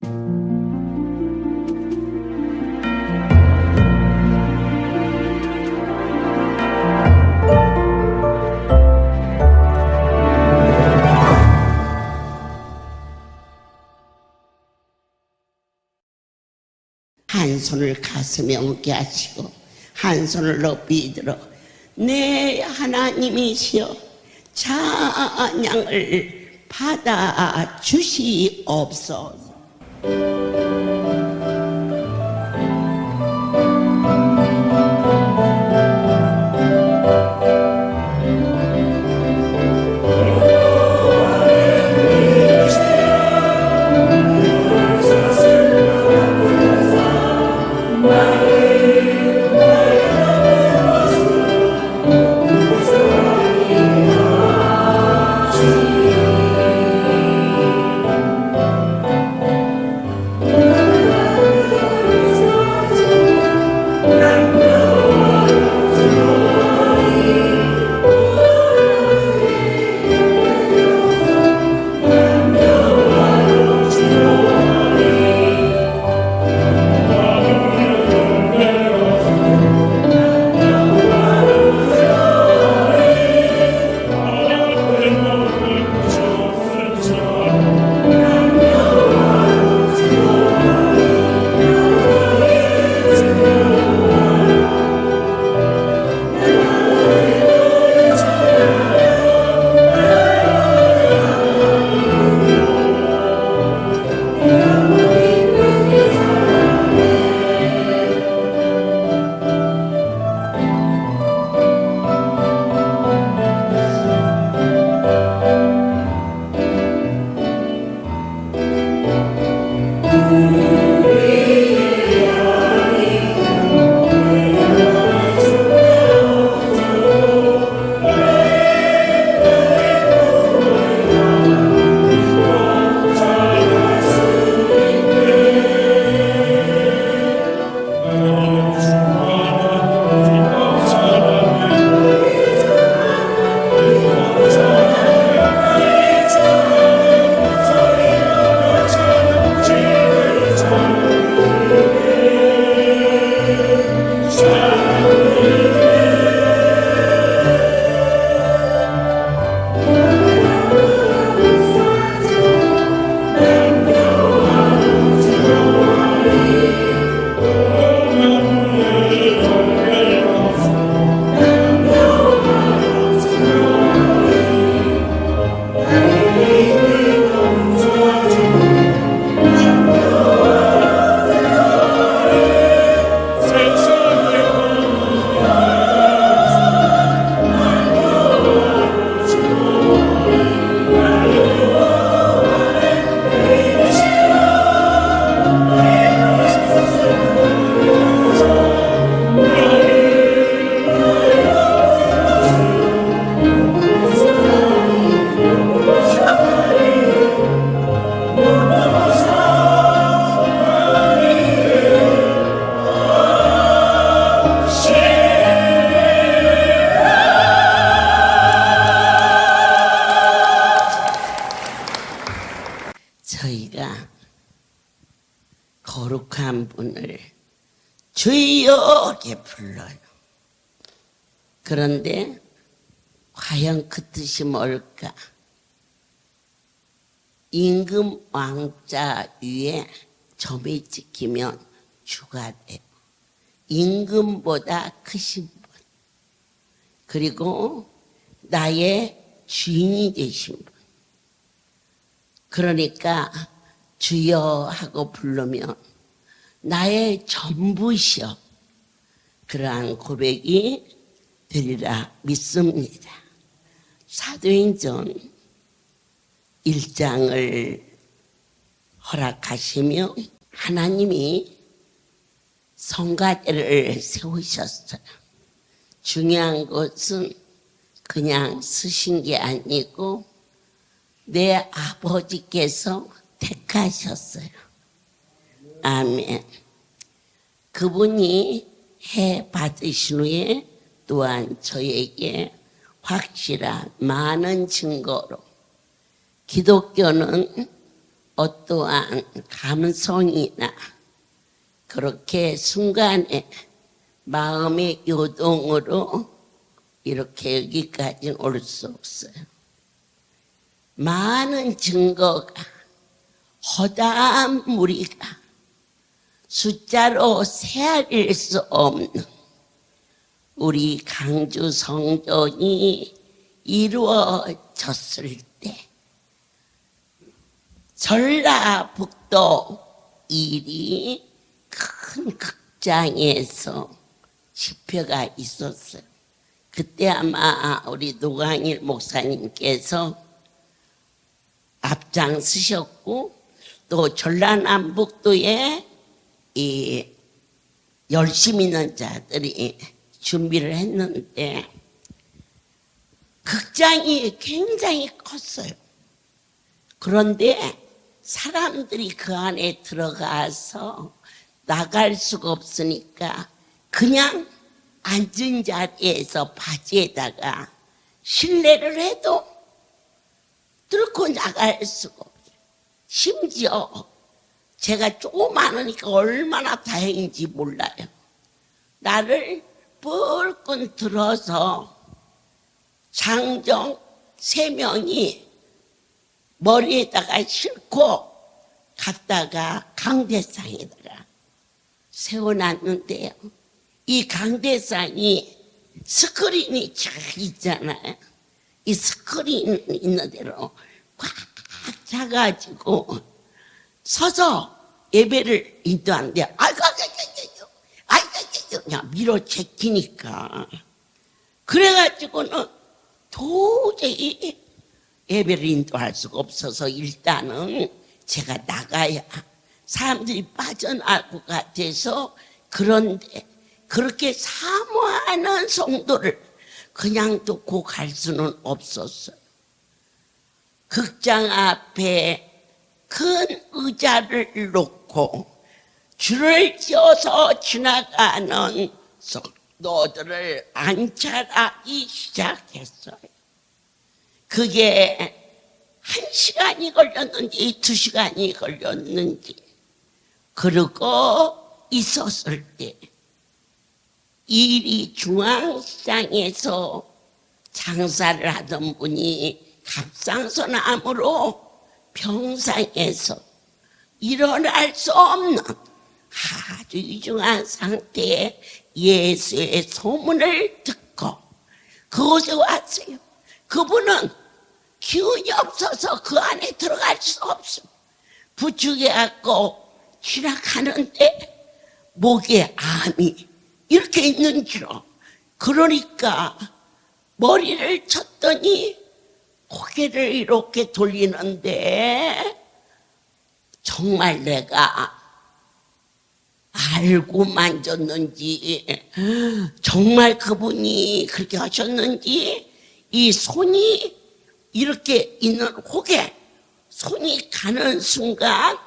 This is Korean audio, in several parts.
한 손을 가슴에 얹게 하시고 한 손을 높이 들어 내 하나님이시여 찬양을 받아 주시옵소서. 저희가 거룩한 분을 주여 이렇게 불러요. 그런데 과연 그 뜻이 뭘까? 임금 왕자 위에 점이 찍히면 주가 돼요. 임금보다 크신 분, 그리고 나의 주인이 되신 분. 그러니까 주여 하고 부르면 나의 전부시여, 그러한 고백이 되리라 믿습니다. 사도행전 1장을 허락하시며 하나님이 성가대를 세우셨어요. 중요한 것은 그냥 쓰신 게 아니고 내 아버지께서 택하셨어요. 아멘. 그분이 해 받으신 후에 또한 저에게 확실한 많은 증거로 기독교는 어떠한 감성이나 그렇게 순간에 마음의 요동으로 이렇게 여기까지 올 수 없어요. 많은 증거가 허다한 무리가 숫자로 세아릴 수 없는 우리 강주 성전이 이루어졌을 때 전라북도 1위 큰 극장에서 집회가 있었어요. 그때 아마 우리 노광일 목사님께서 앞장서셨고 또 전라남북도에 이 열심 있는 자들이 준비를 했는데 극장이 굉장히 컸어요. 그런데 사람들이 그 안에 들어가서 나갈 수가 없으니까 그냥 앉은 자리에서 바지에다가 실내를 해도 뚫고 나갈 수가 없어요. 심지어 제가 조그마하니까 얼마나 다행인지 몰라요. 나를 뻘끔 들어서 장정 3명이 머리에다가 싣고 갔다가 강대상에다가 세워놨는데요. 이 강대상이 스크린이 쫙 있잖아요. 이 스크린 있는 대로 꽉 차가지고 서서 예배를 인도하는데 아이고 그냥 밀어제끼니까 그래가지고는 도저히 예배를 인도할 수가 없어서 일단은 제가 나가야 사람들이 빠져나갈 것 같아서. 그런데 그렇게 사모하는 성도를 그냥 두고 갈 수는 없었어요. 극장 앞에 큰 의자를 놓고 줄을 지어서 지나가는 성도들을 안찰하기 시작했어요. 그게 1시간이 걸렸는지 2시간이 걸렸는지 그러고 있었을 때 이리 중앙시장에서 장사를 하던 분이 갑상선암으로 병상에서 일어날 수 없는 아주 위중한 상태에 예수의 소문을 듣고 그곳에 왔어요. 그분은 기운이 없어서 그 안에 들어갈 수 없습니다. 부축해갖고 지나가는데 목에 암이 이렇게 있는 줄로. 그러니까 머리를 쳤더니 고개를 이렇게 돌리는데 정말 내가 알고 만졌는지 정말 그분이 그렇게 하셨는지 이 손이 이렇게 있는 혹에 손이 가는 순간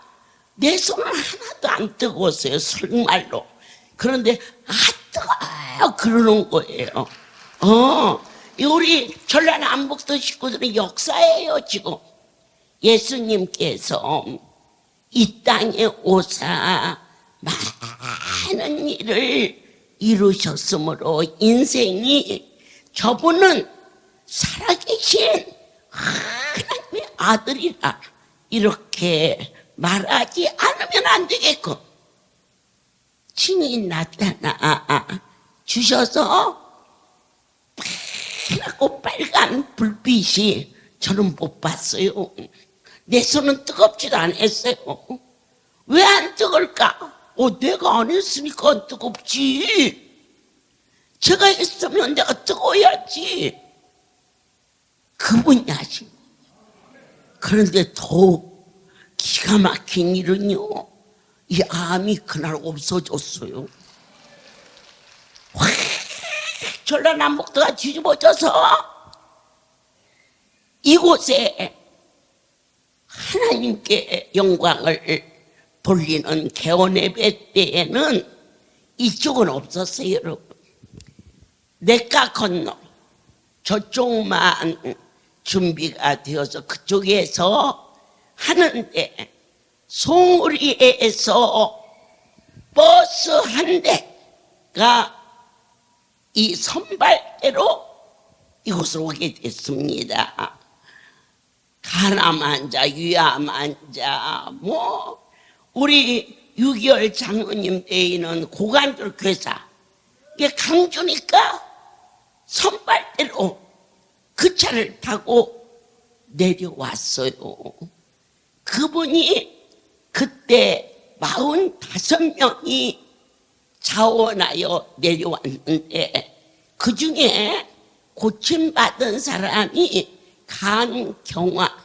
내 손은 하나도 안 뜨거웠어요. 정말로. 그런데 뜨거워요 그러는 거예요. 우리 전라남북도 식구들은 역사예요. 지금 예수님께서 이 땅에 오사 많은 일을 이루셨으므로 인생이 저분은 살아계신 하나님의 아들이라 이렇게 말하지 않으면 안 되겠고 친히 나타나 주셔서 파랗고 빨간 불빛이 저는 못 봤어요. 내 손은 뜨겁지도 않았어요. 왜 안 뜨거울까? 내가 안 했으니까 안 뜨겁지. 제가 했으면 내가 뜨거워야지. 그분이 하신. 그런데 더욱 기가 막힌 일은요, 이 암이 그날 없어졌어요. 확 전라남북도가 뒤집어져서 이곳에 하나님께 영광을 돌리는 개원 예배 때에는 이쪽은 없었어요. 여러분, 냇가 건너 저쪽만 준비가 되어서 그쪽에서 하는데 송우리에서 버스 한 대가 이 선발대로 이곳으로 오게 됐습니다. 간암 환자, 위암 환자, 우리 6.25 장로님 때에는 고관절 괴사, 이게 강주니까 선발대로 그 차를 타고 내려왔어요. 그분이 그때 45명이 자원하여 내려왔는데 그 중에 고침받은 사람이 간경화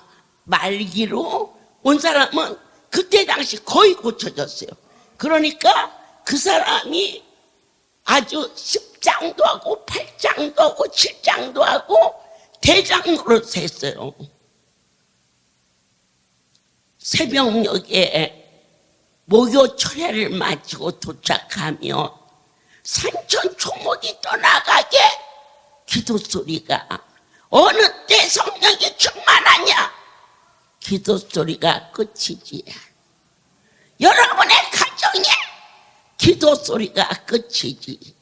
말기로 온 사람은 그때 당시 거의 고쳐졌어요. 그러니까 그 사람이 아주 10장도 하고 8장도 하고 7장도 하고 대장 노릇했어요. 새벽녘에 목요 철회를 마치고 도착하며 산천 초목이 떠나가게 기도 소리가, 어느 때 성령이 충만하냐? 기도 소리가 끝이지. 여러분의 가정에 기도 소리가 끝이지.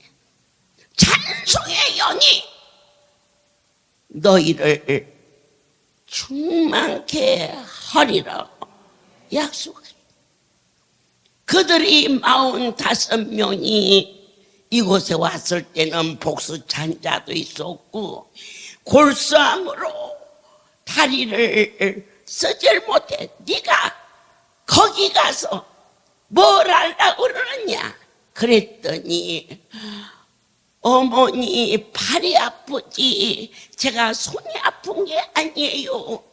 찬송의 영이 너희를 충만케 하리라 약속했어요. 그들이 45명이 이곳에 왔을 때는 복수 찬자도 있었고 골수암으로 다리를 쓰질 못해. 네가 거기 가서 뭘 하려고 그러느냐 그랬더니 어머니 팔이 아프지 제가 손이 아픈 게 아니에요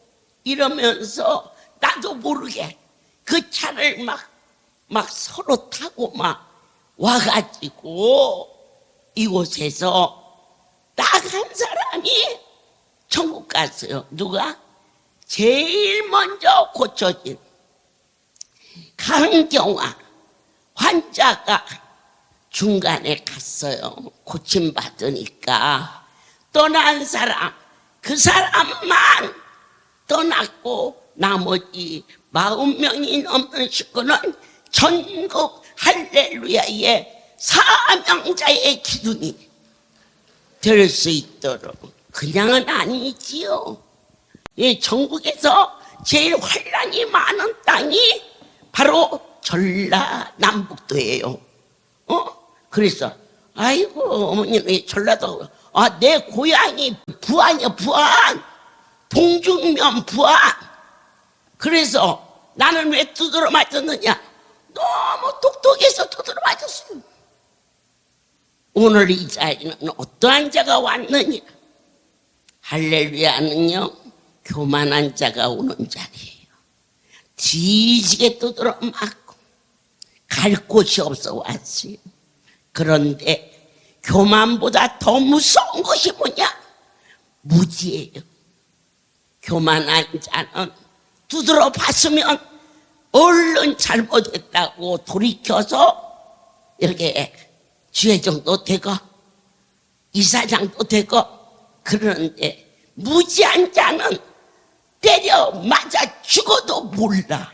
이러면서 나도 모르게 그 차를 막 서로 타고 막 와가지고 이곳에서 딱 한 사람이 천국 갔어요. 누가? 제일 먼저 고쳐진 강경화 환자가 중간에 갔어요. 고침받으니까 떠난 사람, 그 사람만 떠났고 나머지 40명이 넘는 식구는 전국 할렐루야의 사명자의 기둥이 될 수 있도록. 그냥은 아니지요. 예, 전국에서 제일 환란이 많은 땅이 바로 전라남북도예요. 그래서 아이고 어머니 전라도, 내 고향이 부안이야. 부안, 동중면 부안. 그래서 나는 왜 두드러 맞았느냐? 너무 똑똑해서 두드러 맞았어요. 오늘 이 자리는 어떠한 자가 왔느냐? 할렐루야는요 교만한 자가 오는 자리예요. 뒤지게 두드러 맞고 갈 곳이 없어 왔어요. 그런데 교만보다 더 무서운 것이 뭐냐? 무지예요. 교만한 자는 두드러 봤으면 얼른 잘못했다고 돌이켜서 이렇게 주회장도 되고 이사장도 되고. 그런데 무지한 자는 때려 맞아 죽어도 몰라.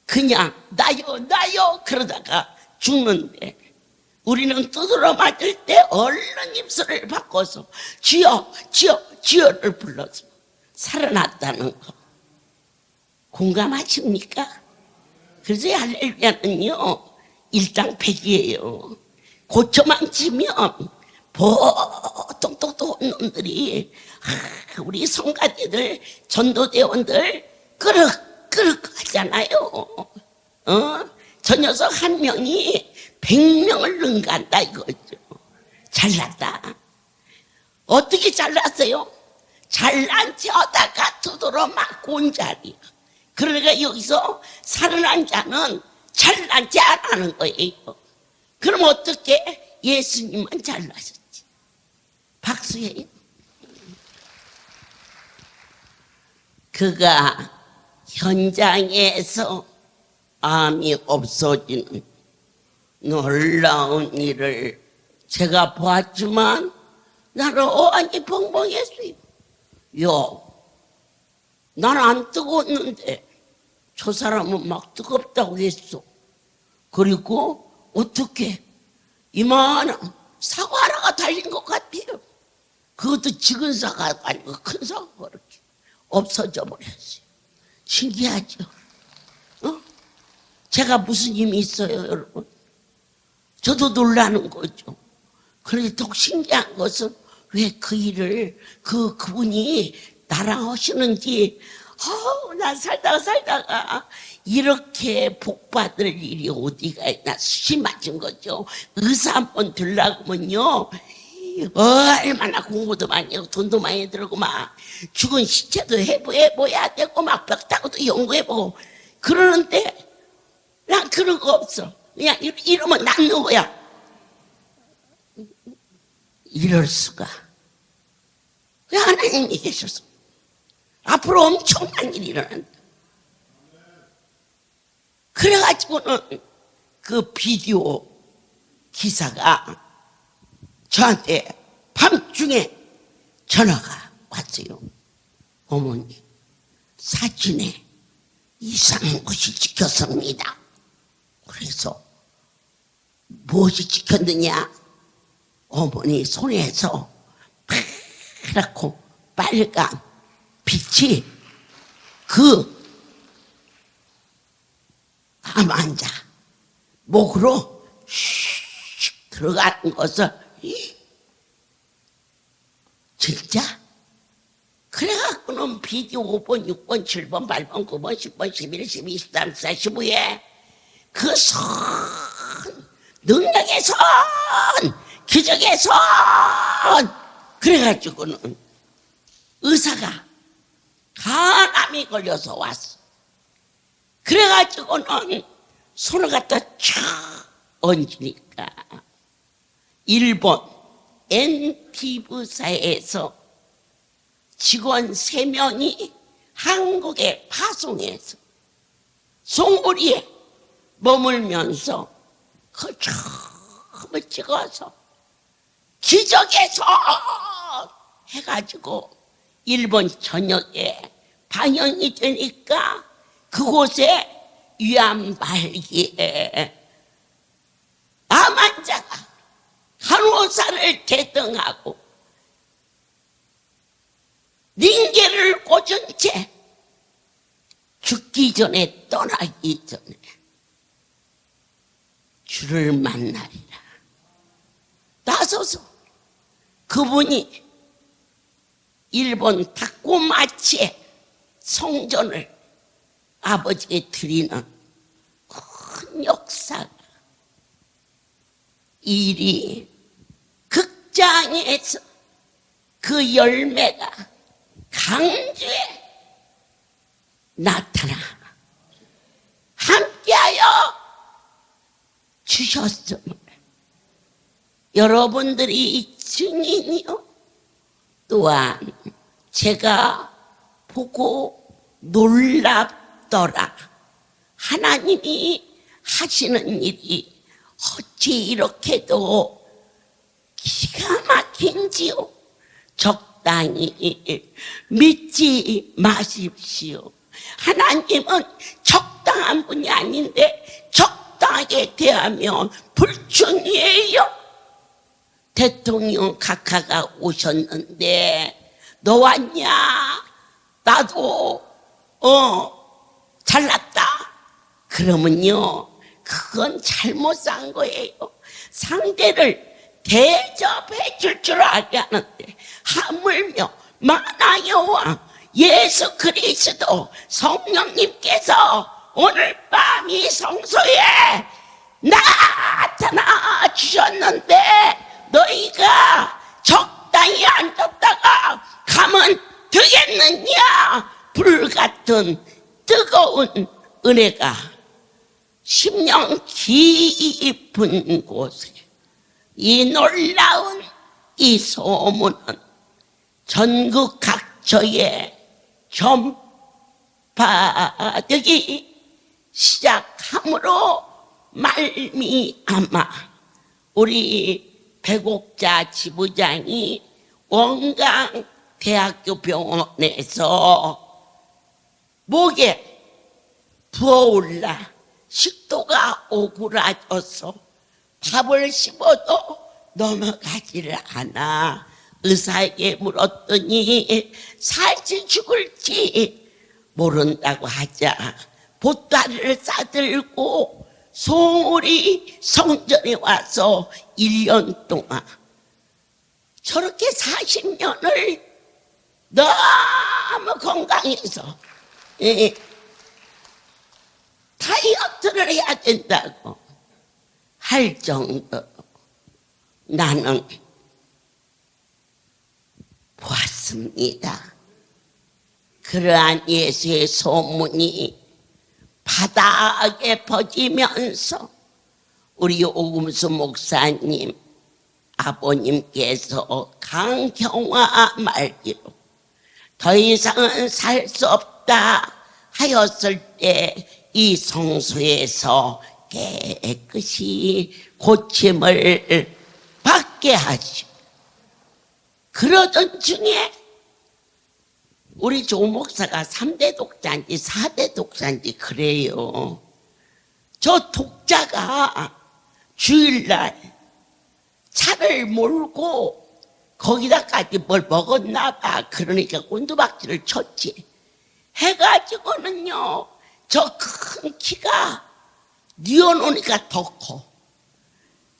그냥 나요 그러다가 죽는데, 우리는 두드러 맞을 때 얼른 입술을 바꿔서 주여를 불러서 살아났다는 거 공감하십니까? 그래서 할렐루야는요 일당백이에요. 고쳐만 치면 보통 똑똑한 놈들이 우리 성가대들 전도대원들 끄륵 하잖아요. 저 녀석 한 명이 100명을 능가한다 이거죠. 잘났다. 어떻게 잘났어요? 잘난 자다가 두드러 맞고 온 자리야. 그러니까 여기서 살아난 자는 잘난 자라는 거예요. 그럼 어떻게? 예수님은 잘나셨지. 박수해요. 그가 현장에서 암이 없어지는 놀라운 일을 제가 보았지만 나는 어안이 벙벙했어요. 나는 안 뜨거웠는데 저 사람은 막 뜨겁다고 했어. 그리고 어떻게 이만한 사과 하나가 달린 것 같아요. 그것도 작은 사과가 아니고 큰 사과가 이렇게 없어져 버렸어요. 신기하죠? 제가 무슨 힘이 있어요, 여러분? 저도 놀라는 거죠. 그런데 더 신기한 것은 왜 그 일을 그분이 나랑 하시는지, 난 살다가 이렇게 복받을 일이 어디가 있나 심해진 거죠. 의사 한 번 들라고면요, 얼마나 공부도 많이 하고 돈도 많이 들고 막 죽은 시체도 해보야 되고 막 벽타고도 연구해보고 그러는데 난 그런 거 없어. 그냥 이러면 낫는 거야. 이럴 수가. 왜 하나님이 계셔서 앞으로 엄청난 일이 일어난다. 그래가지고는 그 비디오 기사가 저한테 밤중에 전화가 왔어요. 어머니, 사진에 이상한 것이 찍혔습니다. 그래서 무엇이 찍혔느냐? 어머니 손에서 파랗고 빨간 빛이 그 암환자 목으로 슉 들어가는 것을. 진짜? 그래갖고는 비디오 5번, 6번, 7번, 8번, 9번, 10번, 11, 12, 13, 14, 15에 그 선, 능력의 선, 기적의 선. 그래가지고는 의사가 간암이 걸려서 왔어. 그래가지고는 손을 갖다 촥 얹으니까 일본 엔티브사에서 직원 3명이 한국에 파송해서 송오리에 머물면서 그 처음을 찍어서 기적의 선 해가지고 일본 전역에 방영이 되니까 그곳에 위암발기에 암 환자가 간호사를 대등하고 링게를 꽂은 채 죽기 전에 떠나기 전에 주를 만나리라 나서서 그분이 일본 다코마치의 성전을 아버지께 드리는 큰 역사가 일이 극장에서 그 열매가 강주에 나타나 함께하여 주셨음을 여러분들이 증인이요. 또한 제가 보고 놀랍더라. 하나님이 하시는 일이 어찌 이렇게도 기가 막힌지요. 적당히 믿지 마십시오. 하나님은 적당한 분이 아닌데 적당하게 대하면 불충이에요. 대통령 각하가 오셨는데 너 왔냐? 나도 잘났다. 그러면요 그건 잘못 산 거예요. 상대를 대접해 줄 줄 알아야 하는데 하물며 만화여왕 예수 그리스도 성령님께서 오늘 밤 이 성소에 나타나 주셨는데 너희가 적당히 앉았다가 가면 되겠느냐? 불같은 뜨거운 은혜가 심령 깊은 곳에 이 놀라운 이 소문은 전국 각처에 전파되기 시작함으로 말미암아 우리 백옥자 지부장이 원광대학교 병원에서 목에 부어올라 식도가 오그라져서 밥을 씹어도 넘어가지를 않아. 의사에게 물었더니 살지 죽을지 모른다고 하자 보따리를 싸들고 소홀히 성전에 와서 1년 동안 저렇게 40년을 너무 건강해서 다이어트를 해야 된다고 할 정도로 나는 보았습니다. 그러한 예수의 소문이 바닥에 퍼지면서 우리 오금수 목사님 아버님께서 강경화 말기로 더 이상은 살 수 없다 하였을 때 이 성소에서 깨끗이 고침을 받게 하시고 그러던 중에 우리 조 목사가 3대 독자인지 4대 독자인지 그래요. 저 독자가 주일날 차를 몰고 거기다까지 뭘 먹었나 봐. 그러니까 곤두박질을 쳤지. 해가지고는요 저 큰 키가 뉘어놓으니까 더 커.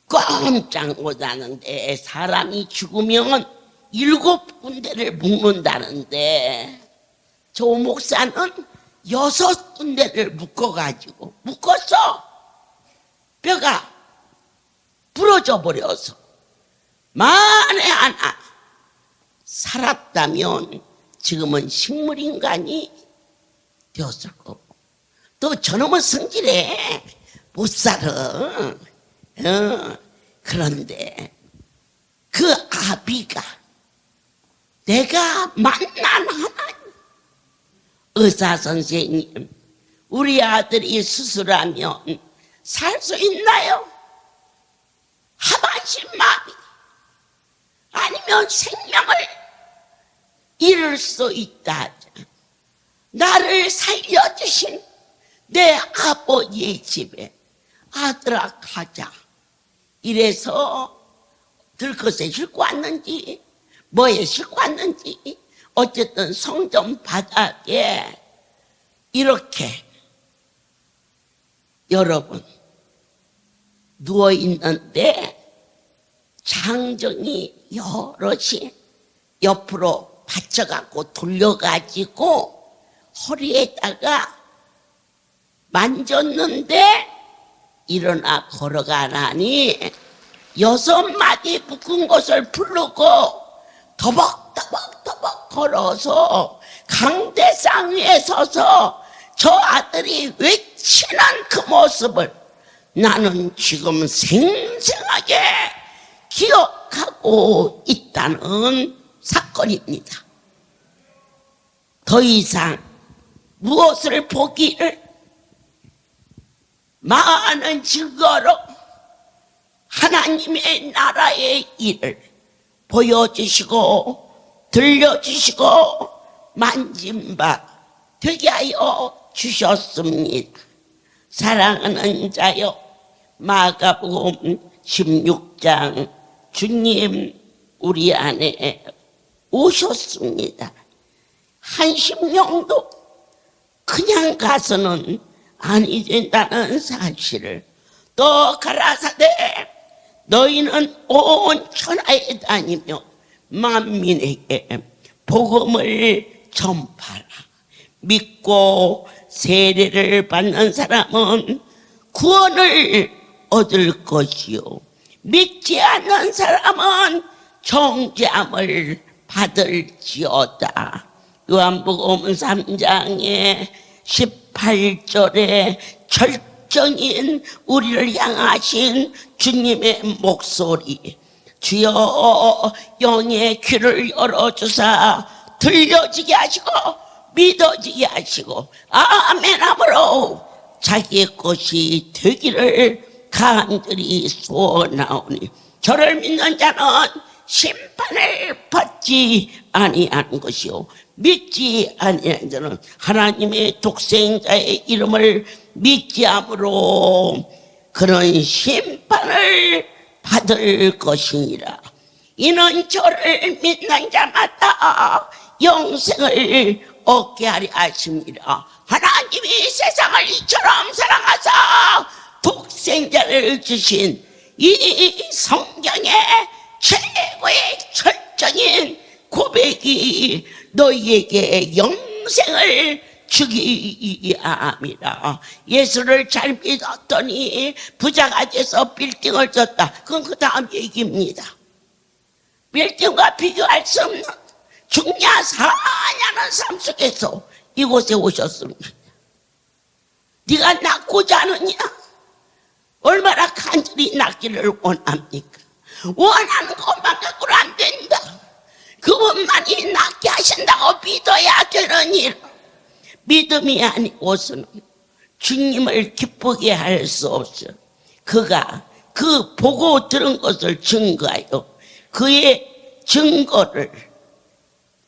깜짝 놀라는데 사람이 죽으면 7군데를 묶는다는데 저 목사는 6군데를 묶어가지고 묶었어. 뼈가 부러져 버려서 만에 하나 살았다면 지금은 식물인간이 되었을 거고 또 저놈은 성질에 못 살아. 그런데 그 아비가 내가 만난 하나님 의사 선생님 우리 아들이 수술하면 살 수 있나요? 하반신 마비 아니면 생명을 잃을 수 있다. 나를 살려주신 내 아버지의 집에 아들아 가자. 이래서 들것에 싣고 왔는지 뭐에 싣고 왔는지 어쨌든 성전 바닥에 이렇게 여러분 누워있는데 장정이 여럿이 옆으로 받쳐갖고 돌려가지고 허리에다가 만졌는데 일어나 걸어가라니 6마디 묶은 것을 부르고 더벅더벅더벅 걸어서 강대상 위에 서서 저 아들이 외치는 그 모습을 나는 지금 생생하게 기억하고 있다는 사건입니다. 더 이상 무엇을 보기를 많은 증거로 하나님의 나라의 일을 보여주시고 들려주시고 만진 바 되게 하여 주셨습니다. 사랑하는 자여 마가복음 16장 주님 우리 안에 오셨습니다. 한 심령도 그냥 가서는 아니 된다는 사실을 또 가라사대 너희는 온 천하에 다니며 만민에게 복음을 전파라. 믿고 세례를 받는 사람은 구원을 얻을 것이요 믿지 않는 사람은 정죄함을 받을지어다. 요한복음 3장에 18절에 절정인 우리를 향하신 주님의 목소리 주여 영의 귀를 열어주사 들려지게 하시고 믿어지게 하시고 아멘함으로 자기의 것이 되기를 간절히 소원하오니 저를 믿는 자는 심판을 받 받지 아니하는 것이요 믿지 아니하는 자는 하나님의 독생자의 이름을 믿지 함으로 그런 심판을 받을 것이니라. 이는 저를 믿는 자마다 영생을 얻게 하려 하십니다. 하나님이 세상을 이처럼 사랑하사 독생자를 주신 이 성경의 최고의 철저인 고백이 너희에게 영생을 주기 합니다. 예수를 잘 믿었더니 부자가 돼서 빌딩을 졌다. 그건 그 다음 얘기입니다. 빌딩과 비교할 수 없는 중냐 사냐는 삶 속에서 이곳에 오셨습니다. 네가 낫고자 하느냐? 얼마나 간절히 낫기를 원합니까? 원하는 것만 갖고는 안 된다. 그분만이 낫게 하신다고 믿어야 되는 일. 믿음이 아니고서는 주님을 기쁘게 할 수 없어. 그가 그 보고 들은 것을 증거하여 그의 증거를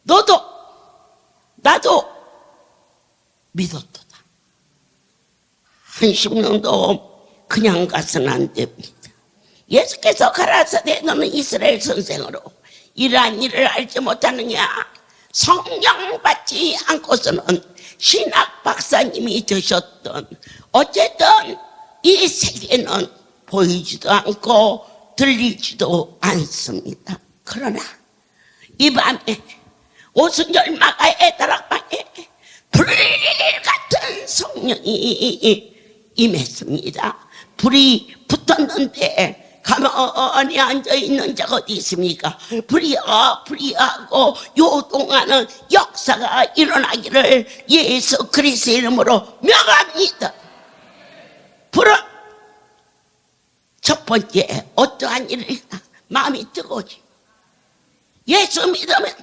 너도 나도 믿었도다. 한심령도 그냥 가서는 안 됩니다. 예수께서 가라사대 너는 이스라엘 선생으로 이러한 일을 알지 못하느냐? 성령 받지 않고서는 신학 박사님이 되셨던 어쨌든 이 세계는 보이지도 않고 들리지도 않습니다. 그러나 이 밤에 오순절 마가의 다락방에 불같은 성령이 임했습니다. 불이 붙었는데 가만히 앉아있는 자가 어디 있습니까? 불이하고 요동하는 역사가 일어나기를 예수 그리스도의 이름으로 명합니다. 불은 첫 번째 어떠한 일일까? 마음이 뜨거워지. 예수 믿으면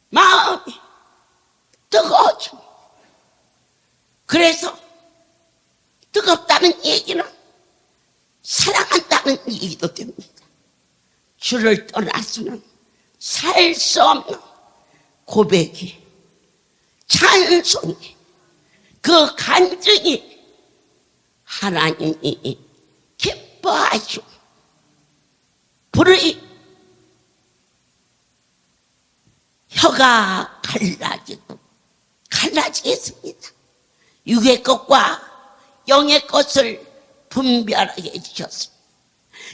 마음이 뜨거워지. 그래서 뜨겁다는 얘기는 사랑한다는 얘기도 됩니다. 주를 떠나서는 살 수 없는 고백이, 찬송이, 그 간증이 하나님이 기뻐하시고 불의 혀가 갈라지겠습니다. 육의 것과 영의 것을 분별하게 해주셨습니다.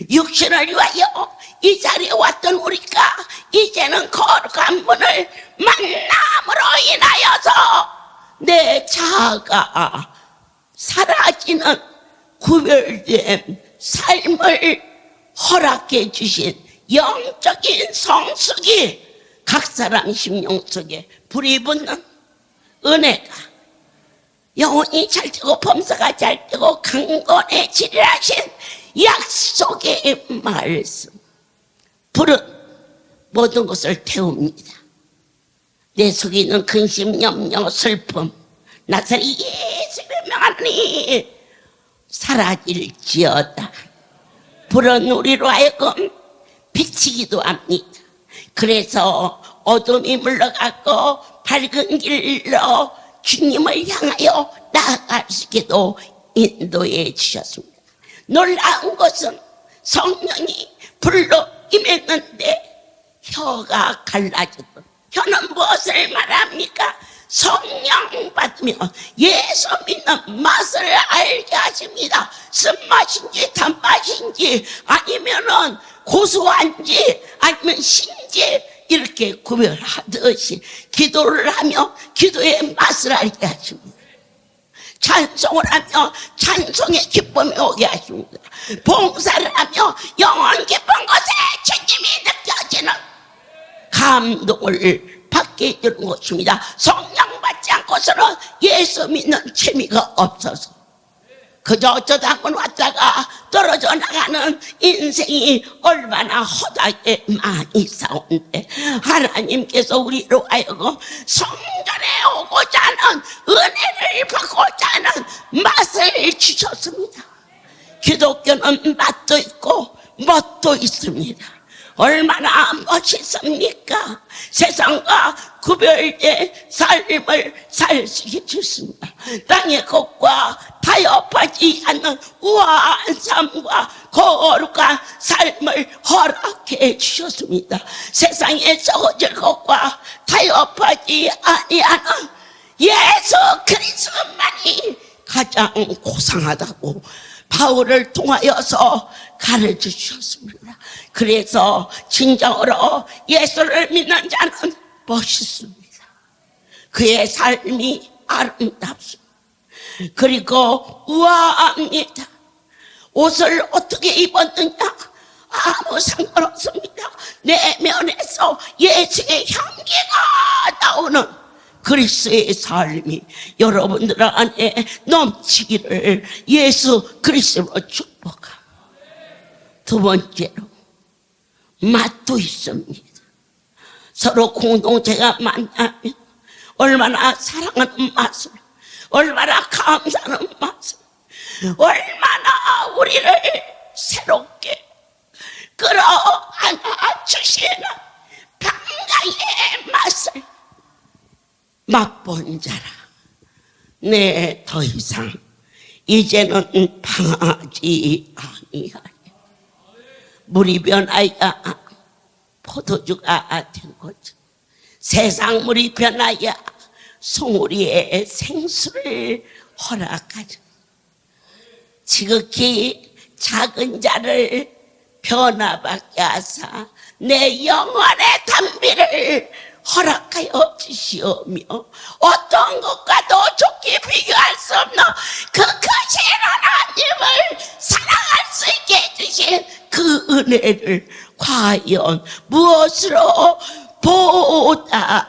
육신을 위하여 이 자리에 왔던 우리가 이제는 거룩한 분을 만남으로 인하여서 내 자아가 사라지는 구별된 삶을 허락해 주신 영적인 성숙이 각 사람 심령 속에 불이 붙는 은혜가 영혼이 잘 되고 범사가 잘 되고 강건해지리라 하신 약속의 말씀. 불은 모든 것을 태웁니다. 내 속에 있는 근심, 염려, 슬픔, 나사리 예수를 명하니 사라질지어다. 불은 우리로 하여금 비치기도 합니다. 그래서 어둠이 물러가고 밝은 길로 주님을 향하여 나아갈 수 있게도 인도해 주셨습니다. 놀라운 것은 성령이 불로 임했는데 혀가 갈라졌던, 혀는 무엇을 말합니까? 성령 받으면 예수 믿는 맛을 알게 하십니다. 쓴맛인지 단맛인지 아니면은 고소한지 아니면 신지 이렇게 구별하듯이 기도를 하며 기도의 맛을 알게 하십니다. 찬송을 하며 찬송의 기쁨이 오게 하십니다. 봉사를 하며 영원 기쁜 것에 책임이 느껴지는 감동을 받게 해주는 것입니다. 성령 받지 않고서는 예수 믿는 재미가 없어서 그저 어쩌다 한번 왔다가 떨어져 나가는 인생이 얼마나 허다하게 많이 싸운데 하나님께서 우리로 하여금 성전에 오고자 하는 은혜를 받고자 하는 맛을 주셨습니다. 기독교는 맛도 있고 멋도 있습니다. 얼마나 멋있습니까? 세상과 구별된 삶을 살 수 있습니다. 땅의 것과 타협하지 않는 우아한 삶과 거룩한 삶을 허락해 주셨습니다. 세상에서 얻을 것과 타협하지 아니하는 예수 그리스도만이 가장 고상하다고 바울을 통하여서 가르쳐 주셨습니다. 그래서 진정으로 예수를 믿는 자는 멋있습니다. 그의 삶이 아름답습니다. 그리고 우아합니다. 옷을 어떻게 입었느냐 아무 상관없습니다. 내면에서 예수의 향기가 나오는 그리스도의 삶이 여러분들 안에 넘치기를 예수 그리스도로 축복합니다. 두 번째로 맛도 있습니다. 서로 공동체가 만나면 얼마나 사랑하는 맛을, 얼마나 감사하는 맛을, 얼마나 우리를 새롭게 끌어안아 주시는 평강의 맛을 맛본 자라. 네, 더 이상 이제는 방하지 아니하리. 물이 변하여 포도주가 된 거죠. 세상 물이 변하여 송우리의 생수를 허락하죠. 지극히 작은 자를 변화받게 하사 내 영혼의 담비를 허락하여 주시오며 어떤 것과도 좋게 비교할 수 없는 그 크신 하나님을 사랑할 수 있게 해주신 그 은혜를 과연 무엇으로 보답할꼬.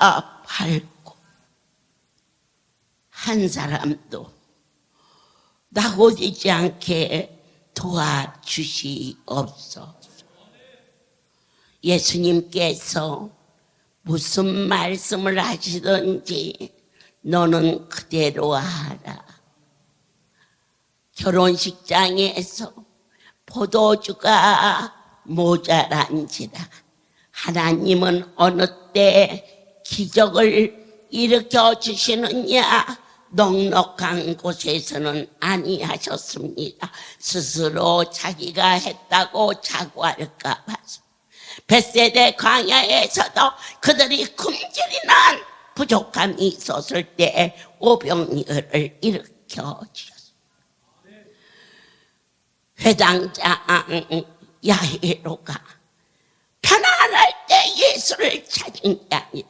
한 사람도 나고지지 않게 도와주시옵소서. 예수님께서 무슨 말씀을 하시든지 너는 그대로 하라. 결혼식장에서 포도주가 모자란지라 하나님은 어느 때 기적을 일으켜 주시느냐 넉넉한 곳에서는 아니하셨습니다. 스스로 자기가 했다고 자고할까 봐서 벳세대 광야에서도 그들이 굶주리는 부족함이 있었을 때 오병이어를 일으켜 주셨습니다. 회당장 야이로가 편안할 때 예수를 찾은 게 아니라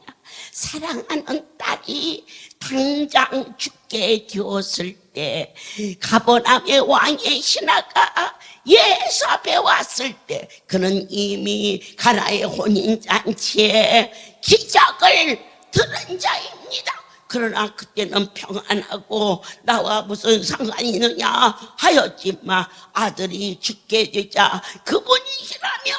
사랑하는 딸이 당장 죽게 되었을 때 가버나움의 왕의 신하가 예수 앞에 왔을 때 그는 이미 가나의 혼인잔치에 기적을 들은 자입니다. 그러나 그때는 평안하고 나와 무슨 상관이 있느냐 하였지만 아들이 죽게 되자 그분이시라면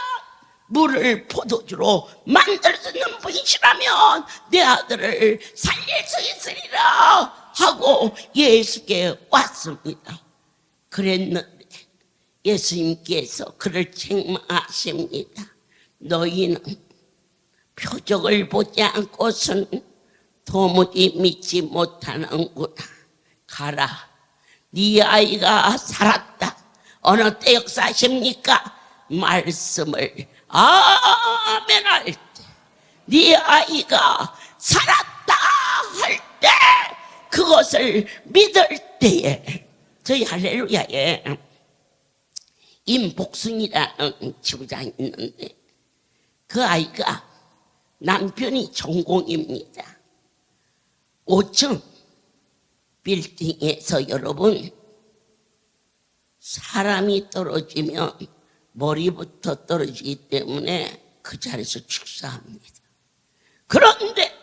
물을 포도주로 만들 수 있는 분이시라면 내 아들을 살릴 수 있으리라 하고 예수께 왔습니다. 그랬는데 예수님께서 그를 책망하십니다. 너희는 표적을 보지 않고서는 도무지 믿지 못하는구나. 가라, 네 아이가 살았다. 어느 때 역사하십니까? 말씀을 아멘 할 때, 네 아이가 살았다 할 때, 그것을 믿을 때에 저희 할렐루야에 임복순이라는 지부장이 있는데 그 아이가 남편이 전공입니다. 5층 빌딩에서 여러분 사람이 떨어지면 머리부터 떨어지기 때문에 그 자리에서 축사합니다. 그런데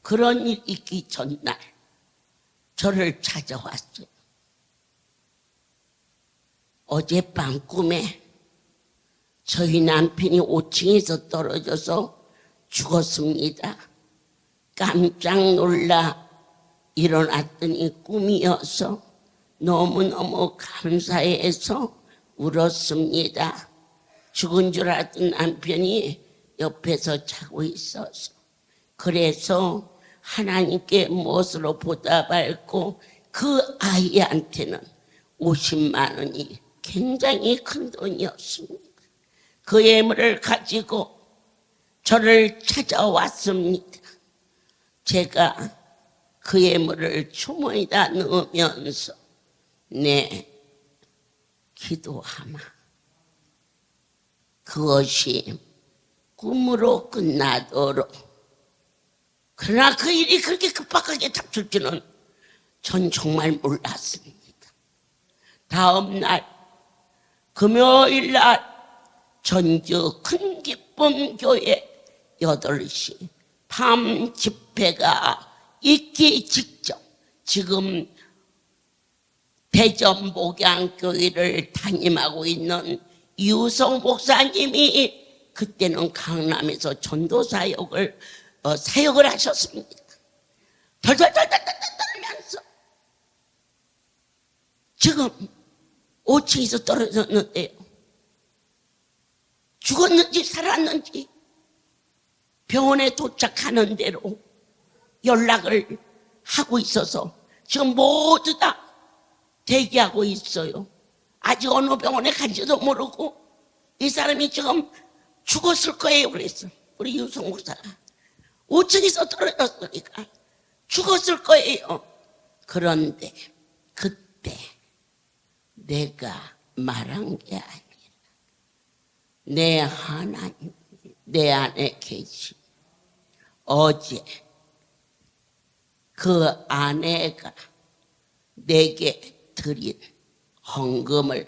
그런 일 있기 전날 저를 찾아왔어요. 어젯밤 꿈에 저희 남편이 5층에서 떨어져서 죽었습니다. 깜짝 놀라 일어났더니 꿈이어서 너무너무 감사해서 울었습니다. 죽은 줄 알았던 남편이 옆에서 자고 있어서, 그래서 하나님께 무엇으로 보답할고, 그 아이한테는 50만 원이 굉장히 큰 돈이었습니다. 그 예물을 가지고 저를 찾아왔습니다. 제가 그 예물을 주머니에다 넣으면서 네, 기도하마. 그것이 꿈으로 끝나도록. 그러나 그 일이 그렇게 급박하게 닥칠 줄은 전 정말 몰랐습니다. 다음 날 금요일 날 전주 큰 기쁨 교회 8시 밤 집회가 있기 직전, 지금 대전 목양교회를 담임하고 있는 이우성 목사님이 그때는 강남에서 전도사역을 사역을 하셨습니다. 덜덜덜덜 떨면서 지금 5층에서 떨어졌는데요. 죽었는지 살았는지 병원에 도착하는 대로 연락을 하고 있어서 지금 모두 다 대기하고 있어요. 아직 어느 병원에 간지도 모르고 이 사람이 지금 죽었을 거예요. 그랬어. 우리 유성 목사가 5층에서 떨어졌으니까 죽었을 거예요. 그런데 그때 내가 말한 게 아니라 내 하나님 내 안에 계시. 어제 그 아내가 내게 드린 헌금을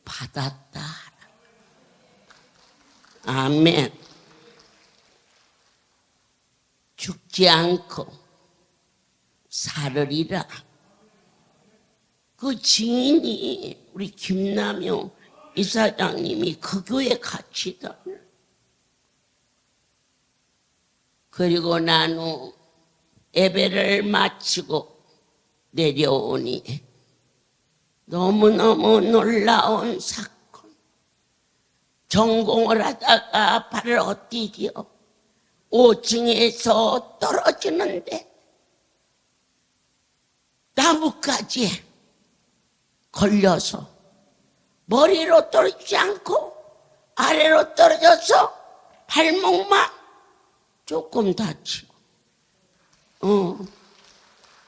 받았다. 아멘. 죽지 않고 살으리라. 그 지인이 우리 김남용 이사장님이 그 교회 같이다. 그리고 난 후 예배를 마치고 내려오니 너무너무 놀라운 사건. 전공을 하다가 발을 엇디디어 5층에서 떨어지는데 나무까지 걸려서 머리로 떨어지지 않고 아래로 떨어져서 발목만 조금 다치고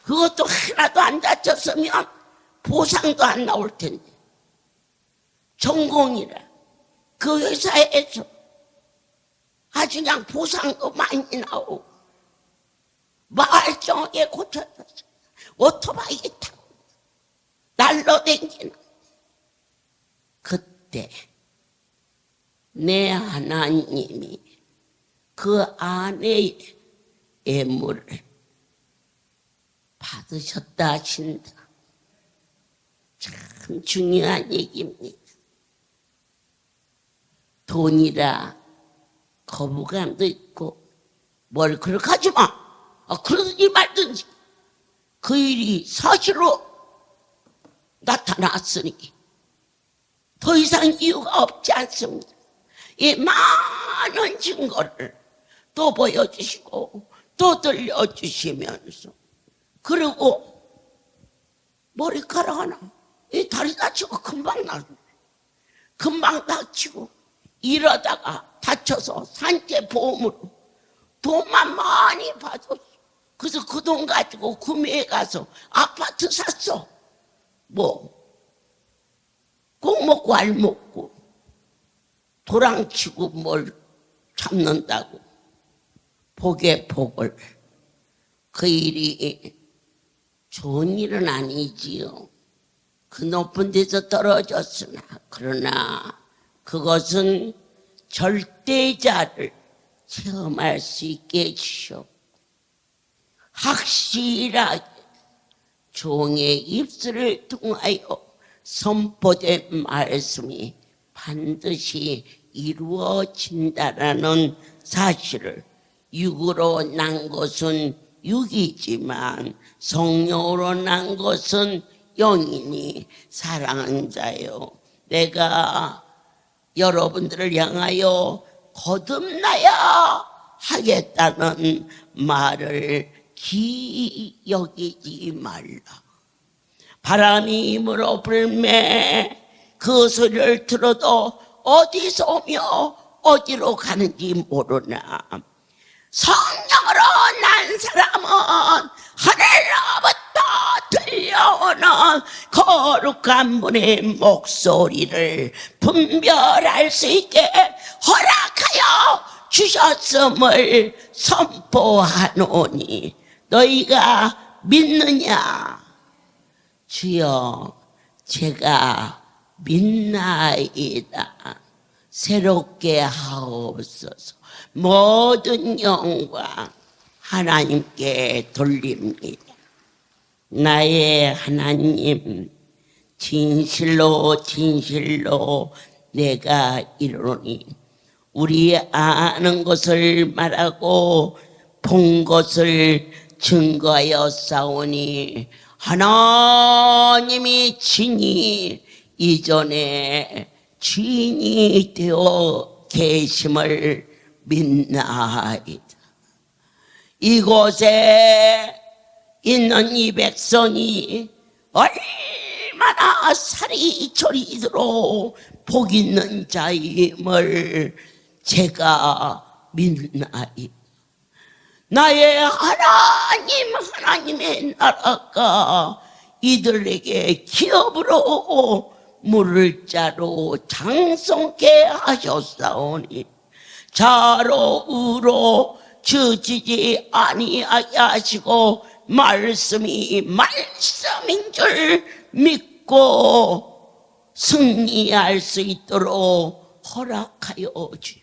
그것도 하나도 안 다쳤으면 보상도 안 나올 텐데 전공이라 그 회사에서 아주 그냥 보상도 많이 나오고 말정하게 고쳐졌어. 오토바이 타고 날로댕기는. 그때 내 하나님이 그 아내의 예물을 받으셨다 하신다. 참 중요한 얘기입니다. 돈이라 거부감도 있고 뭘 그렇게 하지 마. 그러든지 말든지 그 일이 사실로 나타났으니 더 이상 이유가 없지 않습니다. 이 많은 증거를 또 보여주시고 또 들려주시면서 그리고 머리카락 하나 이 다리 다치고 금방 나는데 금방 다치고 이러다가 다쳐서 산재보험으로 돈만 많이 받았어. 그래서 그 돈 가지고 구매해 가서 아파트 샀어. 뭐 꼭 먹고 알 먹고 도랑치고 뭘 참는다고 복에 복을. 그 일이 좋은 일은 아니지요. 그 높은 데서 떨어졌으나 그러나 그것은 절대자를 체험할 수 있게 해주셨고 확실하게 종의 입술을 통하여 선포된 말씀이 반드시 이루어진다라는 사실을 육으로 난 것은 육이지만 성령으로 난 것은 영이니 사랑하는 자요. 내가 여러분들을 향하여 거듭나야 하겠다는 말을 기여기지 말라. 바람이 불어 불매 그 소리를 들어도 어디서 오며 어디로 가는지 모르나 성령으로 난 사람은 하늘로부터 들려오는 거룩한 분의 목소리를 분별할 수 있게 허락하여 주셨음을 선포하노니 너희가 믿느냐? 주여 제가 믿나이다. 새롭게 하옵소서. 모든 영광 하나님께 돌립니다. 나의 하나님, 진실로 진실로 내가 이르노니 우리 아는 것을 말하고 본 것을 증거하여 싸우니 하나님이 친히 이전에 주인이 되어 계심을 믿나이다. 이곳에 있는 이 백성이 얼마나 살이 저리도록 복 있는 자임을 제가 믿나이다. 나의 하나님, 하나님의 나라가 이들에게 기업으로 물을 자로 장성케 하셨사오니 자로 우로 주지지 아니하게 하시고 말씀이 말씀인 줄 믿고 승리할 수 있도록 허락하여 주시오.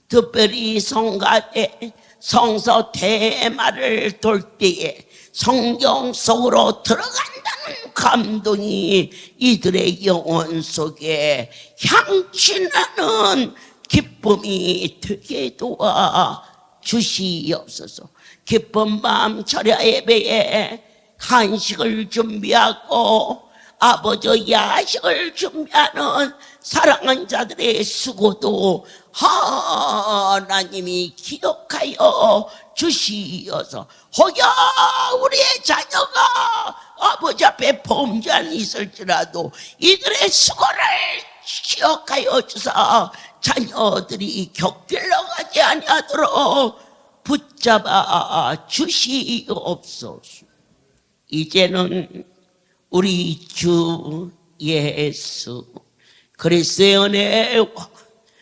특별히 성가대 성서 테마를 돌 때에 성경 속으로 들어간다는 감동이 이들의 영혼 속에 향취나는 기쁨이 되게 도와 주시옵소서. 기쁜 마음 철야 예배에 간식을 준비하고 아버지 야식을 준비하는 사랑하는 자들의 수고도 하나님이 기억하여 주시어서 혹여 우리의 자녀가 아버지 앞에 범죄한 있을지라도 이들의 수고를 기억하여 주사 자녀들이 격길러 가지 아니하도록 붙잡아 주시옵소서. 이제는 우리 주 예수 그리스도의 은혜와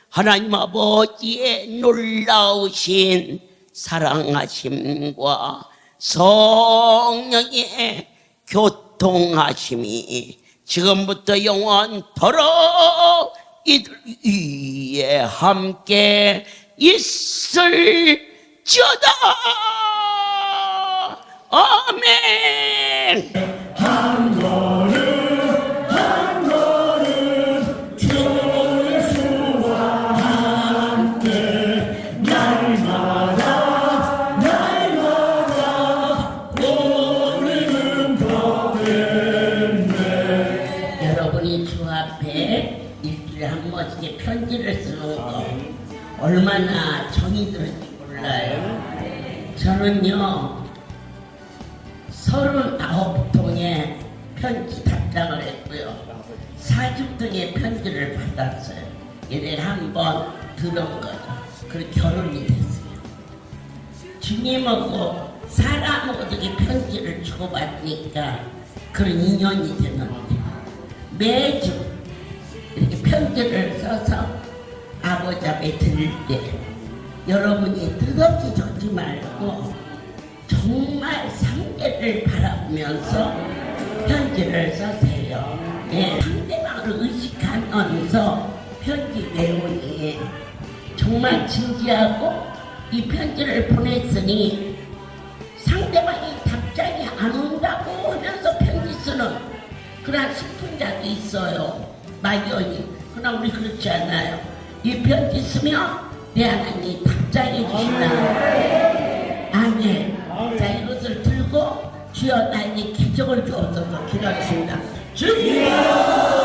하나님 아버지의 놀라우신 사랑하심과 성령의 교통하심이 지금부터 영원토록 이들 위에 함께 있을지어다. 아멘. 한 걸음 한 걸음 주 예수와 함께 날마다 오르는 법인데. 여러분이 주 앞에 일주일에 한 번씩 편지를 쓰는 거 얼마나 정이 들은지 몰라요. 저는요 39통의 편지 답장을 했고요 40통의 편지를 받았어요. 이래 한번 들은 거죠. 그리고 결혼이 됐어요. 주님하고 사람하고 이렇게 편지를 주고받으니까 그런 인연이 되는데 매주 이렇게 편지를 써서 아버지 앞에 드릴 때 여러분이 뜻없이 적지 말고 정말 상대를 바라보면서 편지를 써세요. 네, 상대방을 의식하면서 편지 내용이 정말 진지하고 이 편지를 보냈으니 상대방이 답장이 안 온다고 하면서 편지 쓰는 그런 슬픈 자도 있어요. 막연히. 그러나 우리 그렇지 않아요. 이 편지 쓰면 내 하나님 답장해 주신다. 아멘. 자, 이것을 들고 주여 나에게 기적을 주옵소서 기도하겠습니다. 주여